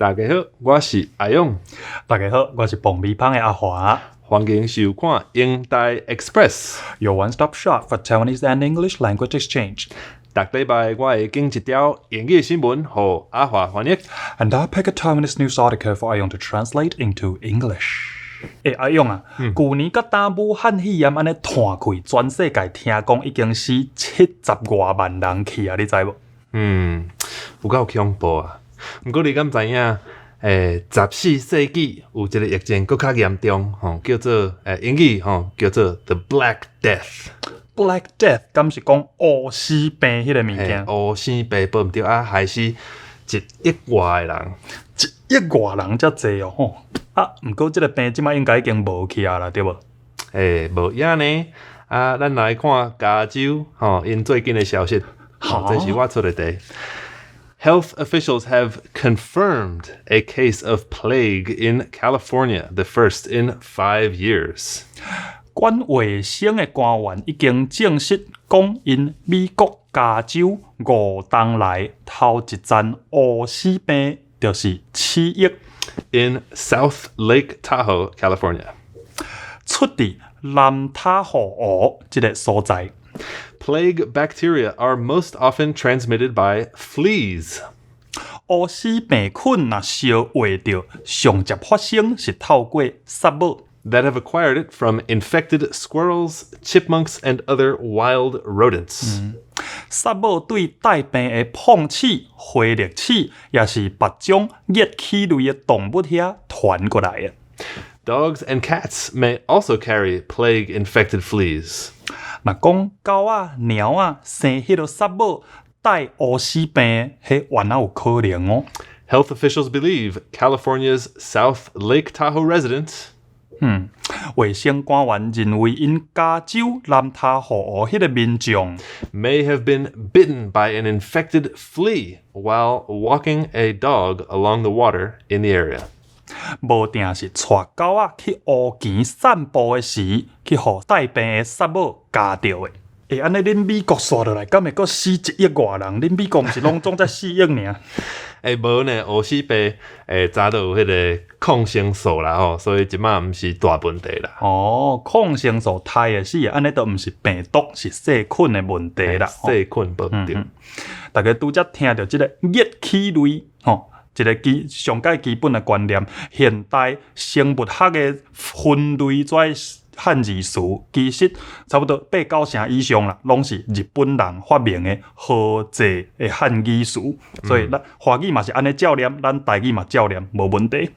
大家好，我是阿勇。大家好，我是爆米花的阿华。欢迎收看英台 Express， Your one-stop shop for Taiwanese and English language exchange。每礼拜我会经一条英语新闻，和阿华翻译。And I'll pick a Taiwanese news article for 阿勇 to translate into English。阿勇啊，去年甲打武汉肺炎安尼传开，全世界听讲已经是70多万人去啊，你知无？有够恐怖啊！不过你敢知影？14世纪有一个疫情更较严重，叫做英语叫做 The Black Death。Black Death， 敢是讲黑死病迄个物件？黑死病报唔对啊，害死1亿外的人，1亿外人遮济哦吼！不过这个病即摆应该已经无去啊啦，对无？无影呢。咱来看加州因最近的消息，这是我出的题。Health officials have confirmed a case of plague in California, the first in 5 years. 管卫生的官员已經證實，講因美國加州5冬來頭一陣黑死病，就是7億。In South Lake Tahoe, California. 出自南塔河河這個所在。Plague bacteria are most often transmitted by fleas. 黑死病菌若燒活着，上接發生是透過虱母。That have acquired it from infected squirrels, chipmunks, and other wild rodents. 虱母對帶病的碰齒、回力齒，也是別種熱氣類的動物遐傳過來的。Dogs and cats may also carry plague-infected fleas. 若講狗啊、貓啊生迄個虱母帶黑死病，迄原來有可能哦。Health officials believe California's South Lake Tahoe resident. 衛生官員認為因加州南塔河迄個民眾 may have been bitten by an infected flea while walking a dog along the water in the area. 無定是帶狗仔去湖墘散步的時，去互帶病的虱母咬到的。安尼恁美國刷落來，敢會閣死1億外人？恁美國毋是攏總才4億爾？無呢，黑死病早都有迄個抗生素啦吼，所以即馬毋是大問題啦。抗生素太會死，安尼都毋是病毒，是細菌的問題啦。細菌無對。大家拄則聽到即個熱氣類一個上界基本的觀念，現代生物學的分類漢字詞，其實差不多8、9成以上啦，攏是日本人發明的合制的漢語詞，所以咱華語嘛是安尼照念，咱台語嘛照念，無問題。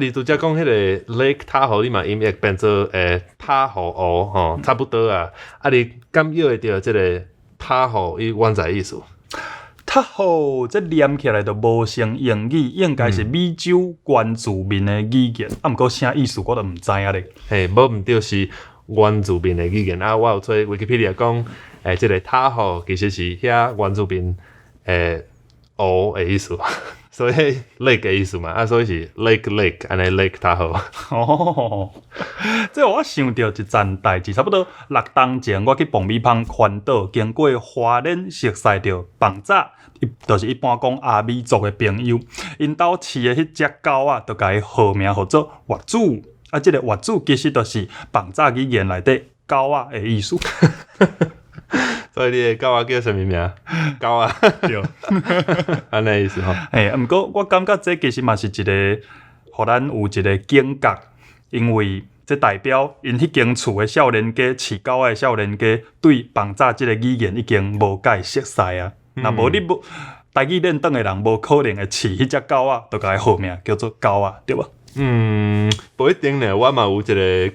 你拄則講迄個 Lake Tahoe， 你嘛音譯變做塔河湖差不多啊。你敢曉會到即個塔河伊原在意思？塔河這念起來就無像英語，應該是美洲原住民的語言，毋過啥意思我都毋知影咧。無毋對是原住民的語言我有做 Wikipedia 講，即個塔河其實是遐原住民湖的意思，所以 lake 的意思嘛，所以是 lake 安尼 Lake Tahoe。這我想到一件代志，差不多6冬前，我去爆米花環島，經過花蓮熟悉到房仔，就是一般講阿美族的朋友，因兜飼的迄隻狗啊，就甲伊號名號做活主。這個活主其實就是房仔語言內底狗啊的意思。所以你的狗仔叫什麼名？狗啊，對，安尼意思吼。毋過我感覺這其實嘛是一個，互咱有一個警覺，因為這代表因迄間厝的少年家、飼狗的少年家，對房仔這個語言已經無解熟悉啊。若無你無台語練轉的人，無可能會飼迄隻狗仔，就甲伊號名叫做狗仔，對吧？不一定呢。我嘛有一個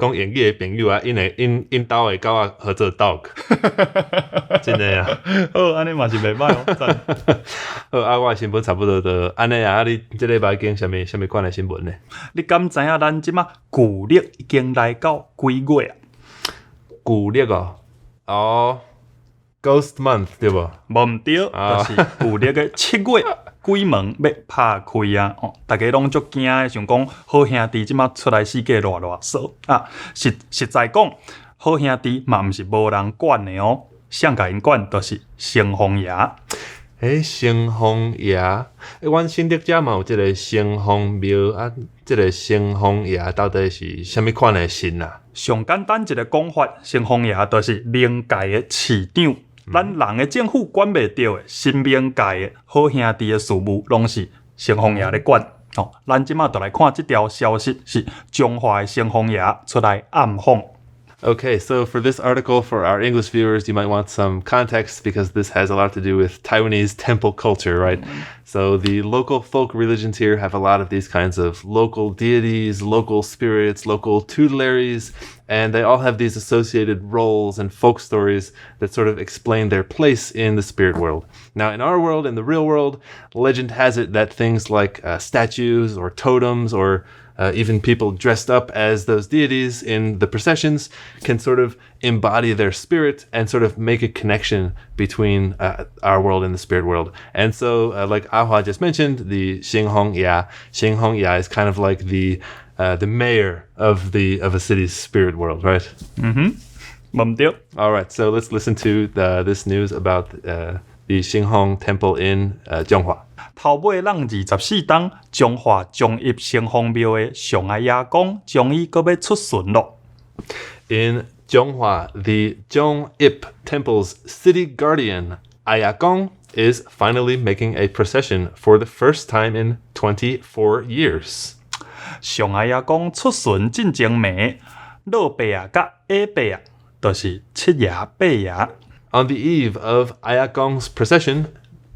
講英語的朋友啊，因兜的狗仔號做 dog， 真的啊。好，安尼嘛是袂歹哦。好，我的新聞差不多就安尼啊。你這禮拜經什麼款的新聞呢？你敢知影咱即馬舊曆已經來到幾月啊？舊曆Ghost Month 對無？無毋對，就是舊曆的7月。鬼門要拍開啊！大家攏足驚的，想講好兄弟即馬出來世界偌少啊！實在講，好兄弟嘛毋是無人管的哦，上甲因管就是城隍爺。城隍爷，阮新竹遮嘛有即个城隍庙啊，即个城隍爷到底是啥物款的神啊？上简单一个讲法，城隍爷就是灵界的市长，咱人的政府管袂着的，神明界的好兄弟的事务，拢是城隍爷咧管。哦，咱即马就来看即条消息，是中华的城隍爷出来暗访。Okay, so for this article, for our English viewers, you might want some context because this has a lot to do with Taiwanese temple culture, right? So the local folk religions here have a lot of these kinds of local deities, local spirits, local tutelaries, and they all have these associated roles and folk stories that sort of explain their place in the spirit world. Now, in our world, in the real world, legend has it that things like statues or totems or even people dressed up as those deities in the processions can sort of embody their spirit and sort of make a connection between our world and the spirit world. And so, like Ahua just mentioned, the Xinghong Ya is kind of like the mayor of a city's spirit world, right? All right, so let's listen to this news about the Xinghong Temple in Zhonghua. 头尾让24档，中华将入城隍庙的上海亚公，终于搁要出巡咯。In Zhonghua, the Zhong-Ip Temple's city guardian, Ayakong, is finally making a procession for the first time in 24 years. 上海亚公出巡进前暝，老伯啊甲下伯啊，就是七爷八爷。On the eve of Ayakong's procession,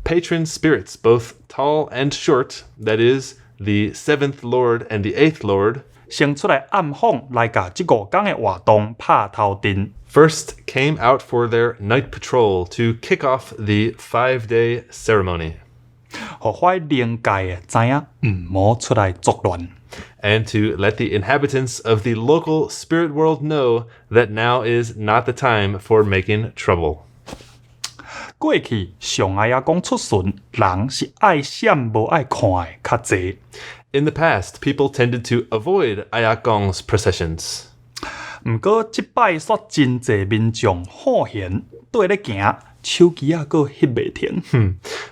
patron spirits, both tall and short, that is, the 7th Lord and the 8th Lord, 先出来暗访来甲即5天的活动拍头阵。first came out for their night patrol to kick off the 5-day ceremony. 互坏灵界的知影，唔好出来作乱。And to let the inhabitants of the local spirit world know that now is not the time for making trouble. 过去上海亚讲出巡，人是爱闪无爱看的较济。In the past, people tended to avoid Ayakong's processions. 毋过即摆煞真济民众好闲，对咧行，手机啊佫翕袂停。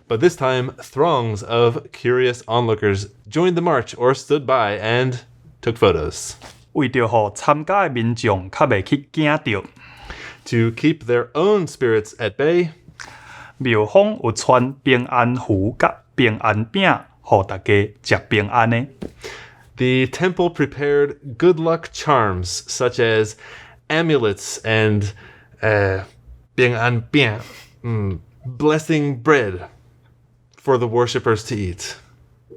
But this time, throngs of curious onlookers joined the march or stood by and took photos. 为着互参加的民众较袂去惊着， To keep their own spirits at bay, 庙方有传平安符甲平安饼，互大家食平安的。the temple prepared good luck charms such as amulets and 平安饼, blessing bread for the worshippers to eat.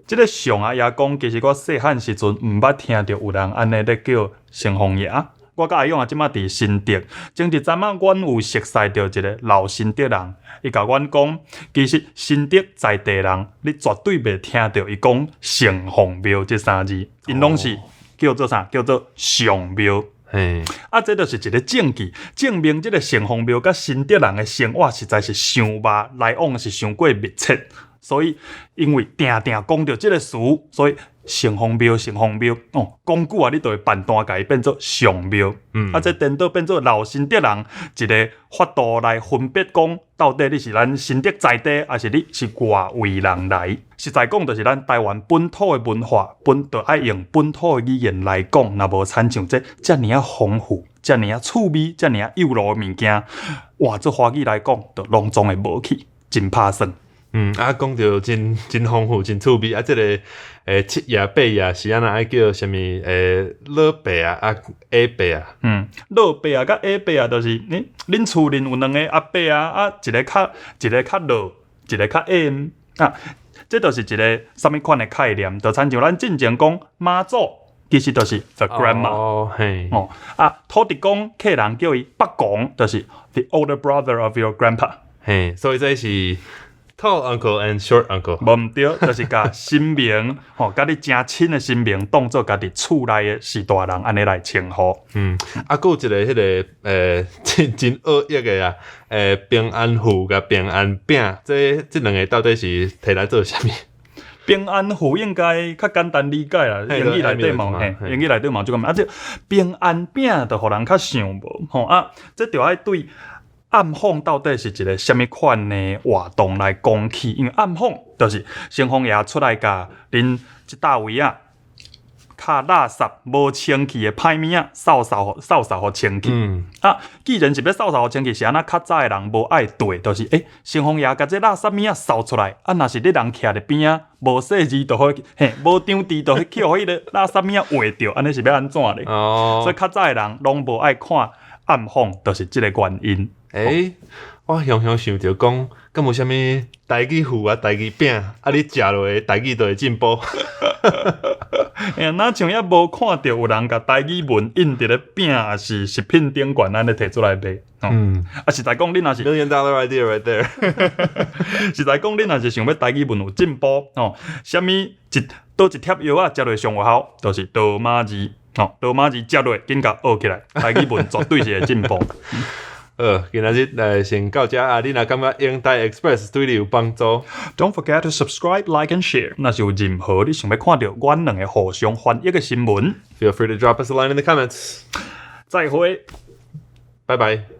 即个上啊爷讲，其实我细汉时阵毋捌听到有人安尼咧叫城隍爷。我甲阿勇啊，即马伫新竹，前一阵仔阮有熟悉到一个老新竹人，伊甲阮讲，其实新竹在地人，你绝对袂听到伊讲城隍庙这三字，因拢是叫做啥？叫做上庙。嘿，这就是一个证据，证明这个城隍庙甲新竹人的生活实在是伤密，来往是伤过密切。所以，因为定定讲到这个词，所以城隍庙哦，讲久啊，你就会办单改变做上庙。这颠倒变做老新竹人一个法度来分别讲，到底你是咱新竹在地，还是你是外位人来？实在讲，就是咱台湾本土的文化，就爱用本土的语言来讲，若无参像这尔啊丰富、这尔啊趣味、这尔啊有路的物件，哇，做华语来讲，就拢总会无去，真拍算。讲到真丰富、真趣味这个七爷八爷是安那爱叫什么？老伯啊，下伯啊。老伯啊，甲下伯啊，就是恁厝邻有两个阿伯啊，一个较老，一个较下这就是一个什么款的概念？就参像咱之前讲妈祖，其实就是 the grandma。土地公客人叫伊北公，就是 the older brother of your grandpa。所以这是tall uncle and short uncle， 无毋对，就是甲神明甲你真亲的神明当做家己厝内的士大人安尼来称呼。还有一个迄个真恶意的啊，平安符甲平安饼，这两个到底是摕来做啥物？平安符应该较简单理解啦，英语内底嘛，英语内底嘛就咁。这平安饼就互人较想无，这就爱对暗讽到底是一个什么款的活动来讲起？因为暗讽就是先锋爷出来甲恁一大位啊，卡垃圾无清气的歹物啊，扫互清气。既然是要扫互清气，是安那较早的人无爱对，就是先锋爷甲这垃圾物啊扫出来，若是你人徛伫边啊，无细字就好，无张地就去互迄个垃圾物啊画着，安尼是要安怎咧？所以较早的人拢无爱看暗讽，就是即个原因。我常常想着讲，敢有啥物台语糊啊、台语饼啊，你食落台语就会进步。哪像也无看到有人甲台语文印伫咧饼，也是食品顶悬安尼摕出来卖。实在讲，恁若是$1 million idea right there 实在讲，恁若是想要台语文有进步，啥物倒一贴药啊，食落上有效，就是倒马字。倒马字食落紧甲学起来，台语文绝对是会进步。今仔日先到这啊！你若感觉英台 Express 对你有帮助 ，Don't forget to subscribe, like and share。若是有任何你想要看到阮两个互相翻译的新闻 ，Feel free to drop us a line in the comments。再会，拜拜。